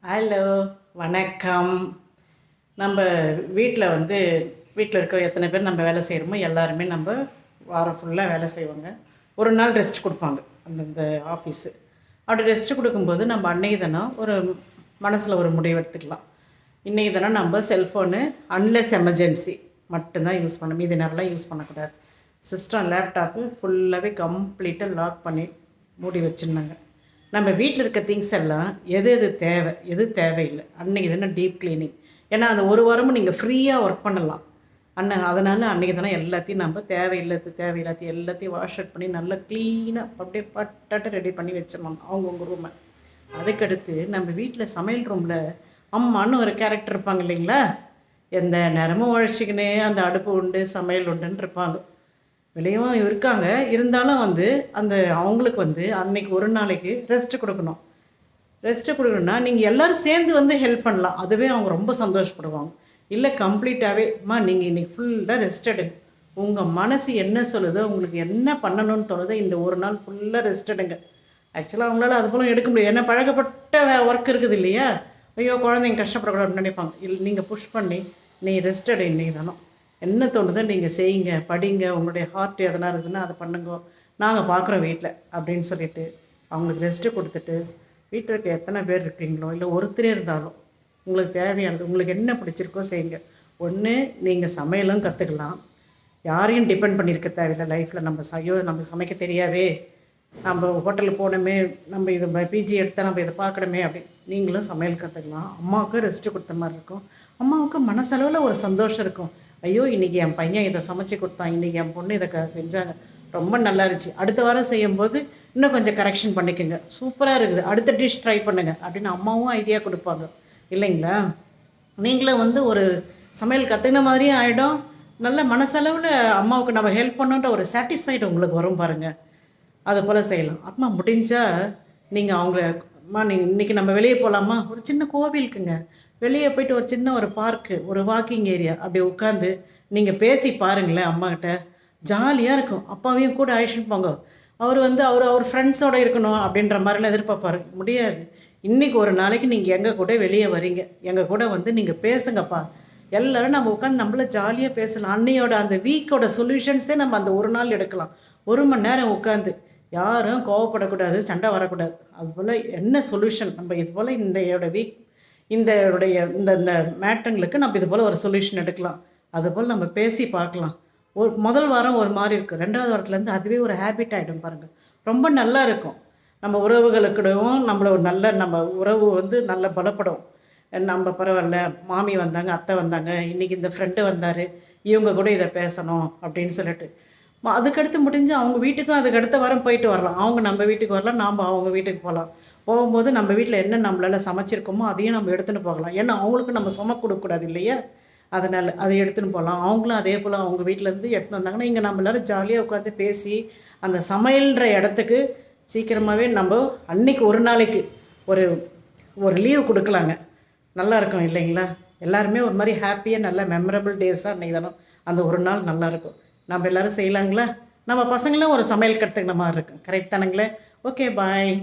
Hello, வணக்கம். நம்ம வீட்டில் இருக்க எத்தனை பேர் நம்ம வேலை செய்கிறோமோ எல்லாருமே நம்ம வாரம் ஃபுல்லாக வேலை செய்வாங்க. ஒரு நாள் ரெஸ்ட் கொடுப்பாங்க அந்தந்த ஆஃபீஸு. அப்படி ரெஸ்ட் கொடுக்கும்போது நம்ம அன்றைக்கி தானே ஒரு மனசில் ஒரு முடிவு எடுத்துக்கலாம். இன்றைக்கி தானே நம்ம செல்ஃபோனு அன்லெஸ் எமர்ஜென்சி மட்டும்தான் யூஸ் பண்ணணும், மீதி நேரம்லாம் யூஸ் பண்ணக்கூடாது. சிஸ்டம் லேப்டாப்பு ஃபுல்லாகவே கம்ப்ளீட்டாக லாக் பண்ணி மூடி வச்சுருந்தாங்க. நம்ம வீட்டில் இருக்க திங்ஸ் எல்லாம் எது எது தேவை எது தேவையில்லை அன்றைக்கி தானே டீப் க்ளீனிங். ஏன்னா அந்த ஒரு வாரமும் நீங்கள் ஃப்ரீயாக ஒர்க் பண்ணலாம் அதனால் அன்றைக்கி தானே எல்லாத்தையும் நம்ம தேவையில்லாத்தையும் எல்லாத்தையும் வாஷ் அவுட் பண்ணி நல்லா க்ளீனாக அப்படியே பட்டாட்டு ரெடி பண்ணி வச்சிடணும் அவங்கவுங்க ரூமை. அதுக்கடுத்து நம்ம வீட்டில் சமையல் ரூமில் அம்மான்னு ஒரு கேரக்டர் இருப்பாங்க இல்லைங்களா, எந்த நேரமும் உழைச்சிக்கினே அந்த அடுப்பு உண்டு சமையல் உண்டுன்னு இருப்பாங்க. வெளியும் இருக்காங்க, இருந்தாலும் அந்த அவங்களுக்கு அன்னைக்கு ஒரு நாளைக்கு ரெஸ்ட்டு கொடுக்கணும். ரெஸ்ட்டு கொடுக்கணுன்னா நீங்கள் எல்லோரும் சேர்ந்து ஹெல்ப் பண்ணலாம், அதுவே அவங்க ரொம்ப சந்தோஷப்படுவாங்க. இல்லை கம்ப்ளீட்டாகவே நீங்கள் இன்றைக்கி ஃபுல்லாக ரெஸ்ட் எடுங்க, உங்கள் மனசு என்ன சொல்லுதோ உங்களுக்கு என்ன பண்ணணும்னு தோணுதோ இந்த ஒரு நாள் ஃபுல்லாக ரெஸ்ட் எடுங்க. ஆக்சுவலாக அவங்களால அது போல் எடுக்க முடியாது, ஏன்னா பழக்கப்பட்ட ஒர்க் இருக்குது இல்லையா. ஐயோ குழந்தைங்க கஷ்டப்படக்கூடாதுன்னு நினைப்பாங்க. இல்லை நீங்கள் புஷ் பண்ணி நீ ரெஸ்ட் எடு, இன்றைக்கி தானோ என்ன தோணுதோ நீங்கள் செய்யுங்க, படிங்க, உங்களுடைய ஹார்ட் எதனா இருக்குதுன்னா அதை பண்ணுங்க, நாங்கள் பார்க்குறோம் வீட்டில் அப்படின்னு சொல்லிவிட்டு அவங்களுக்கு ரெஸ்ட்டு கொடுத்துட்டு வீட்டில் இருக்க எத்தனை பேர் இருக்கீங்களோ இல்லை ஒருத்தரே இருந்தாலும் உங்களுக்கு தேவையானது உங்களுக்கு என்ன பிடிச்சிருக்கோ செய்யுங்க. ஒன்று நீங்கள் சமையலும் கற்றுக்கலாம், யாரையும் டிபெண்ட் பண்ணியிருக்க தேவையில்லை லைஃப்பில். நம்ம சமைக்க தெரியாதே, நம்ம ஹோட்டலுக்கு போனோமே, நம்ம இது பிஜி எடுத்தால் நம்ம இதை பார்க்கணுமே அப்படின்னு நீங்களும் சமையல் கற்றுக்கலாம். அம்மாவுக்கும் ரெஸ்ட்டு கொடுத்த மாதிரி இருக்கும், அம்மாவுக்கு மனசளவில் ஒரு சந்தோஷம் இருக்கும். ஐயோ இன்றைக்கி என் பையன் இதை சமைச்சு கொடுத்தான், இன்றைக்கி என் பொண்ணு இதை செஞ்சாங்க, ரொம்ப நல்லா இருந்துச்சு, அடுத்த வாரம் செய்யும்போது இன்னும் கொஞ்சம் கரெக்ஷன் பண்ணிக்கோங்க, சூப்பராக இருக்குது, அடுத்த டிஷ் ட்ரை பண்ணுங்கள் அப்படின்னு அம்மாவும் ஐடியா கொடுப்பாங்க இல்லைங்களா. நீங்களும் ஒரு சமையல் கற்றுக்கின மாதிரியும் ஆகிடும், நல்ல மனசளவில் அம்மாவுக்கு நம்ம ஹெல்ப் பண்ணோன்ற ஒரு சாட்டிஸ்ஃபைடு உங்களுக்கு வரும் பாருங்கள். அது போல் செய்யலாம். அம்மா முடிஞ்சால் நீங்கள் நீங்கள் இன்றைக்கி நம்ம வெளியே போகலாமா, ஒரு சின்ன கோவிலுக்குங்க, வெளியே போய்ட்டு ஒரு சின்ன ஒரு பார்க்கு, ஒரு வாக்கிங் ஏரியா அப்படி உட்காந்து நீங்கள் பேசி பாருங்களேன் அம்மாக்கிட்ட, ஜாலியாக இருக்கும். அப்பாவையும் கூட அழைச்சிட்டு போங்க. அவர் ஃப்ரெண்ட்ஸோடு இருக்கணும் அப்படின்ற மாதிரிலாம் எதிர்பார்ப்பாரு முடியாது. இன்றைக்கி ஒரு நாளைக்கு நீங்கள் எங்கள் கூட வெளியே வரீங்க, எங்கள் கூட நீங்கள் பேசுங்கப்பா, எல்லோரும் நம்ம உட்காந்து நம்மள ஜாலியாக பேசலாம். அன்னையோட அந்த வீக்கோட சொல்யூஷன்ஸே நம்ம அந்த ஒரு நாள் எடுக்கலாம். 1 மணி நேரம் உட்காந்து யாரும் கோவப்படக்கூடாது, சண்டை வரக்கூடாது. அதுபோல் என்ன சொல்யூஷன் நம்ம இது போல் இந்த வீக் இந்த மேட்டங்களுக்கு நம்ம இது போல் ஒரு சொல்யூஷன் எடுக்கலாம். அதுபோல் நம்ம பேசி பார்க்கலாம். முதல் வாரம் ஒரு மாதிரி இருக்குது, 2வது வாரத்துலேருந்து அதுவே ஒரு ஹேபிட் ஆகிடும் பாருங்கள், ரொம்ப நல்லா இருக்கும். நம்ம உறவுகளுக்கிடவும் நம்ம உறவு நல்லா பலப்படும். நம்ம பரவாயில்ல, மாமி வந்தாங்க, அத்தை வந்தாங்க, இன்றைக்கி இந்த ஃப்ரெண்டு வந்தார், இவங்க கூட இதை பேசணும் அப்படின்னு சொல்லிட்டு அதுக்கடுத்து முடிஞ்சு அவங்க வீட்டுக்கும் அதுக்கடுத்த வாரம் போயிட்டு வரலாம். அவங்க நம்ம வீட்டுக்கு வரலாம், நாம் அவங்க வீட்டுக்கு போகலாம். போகும்போது நம்ம வீட்டில் என்ன நம்மளால் சமைச்சிருக்கோமோ அதையும் நம்ம எடுத்துகிட்டு போகலாம். ஏன்னா அவங்களுக்கு நம்ம சும கொடுக்கக்கூடாது இல்லையா, அதனால் அதை எடுத்துகிட்டு போகலாம். அவங்களும் அதே போல் அவங்க வீட்டிலேருந்து எடுத்துகிட்டு வந்தாங்கன்னா இங்கே நம்ம எல்லோரும் ஜாலியாக உட்காந்து பேசி அந்த சமையல்ன்ற இடத்துக்கு சீக்கிரமாகவே நம்ம அன்றைக்கி ஒரு நாளைக்கு ஒரு ஒரு லீவ் கொடுக்கலாங்க. நல்லா இருக்கும் இல்லைங்களா. எல்லாருமே ஒரு மாதிரி ஹாப்பியாக நல்ல மெமரபிள் டேஸாக அன்றைக்கி தானே அந்த ஒரு நாள் நல்லாயிருக்கும். நம்ம எல்லோரும் செய்யலாங்களா. நம்ம பசங்களும் ஒரு சமையல் கற்றுக்கின மாதிரி இருக்கும். கரெக்ட் தானுங்களே. ஓகே, பாய்.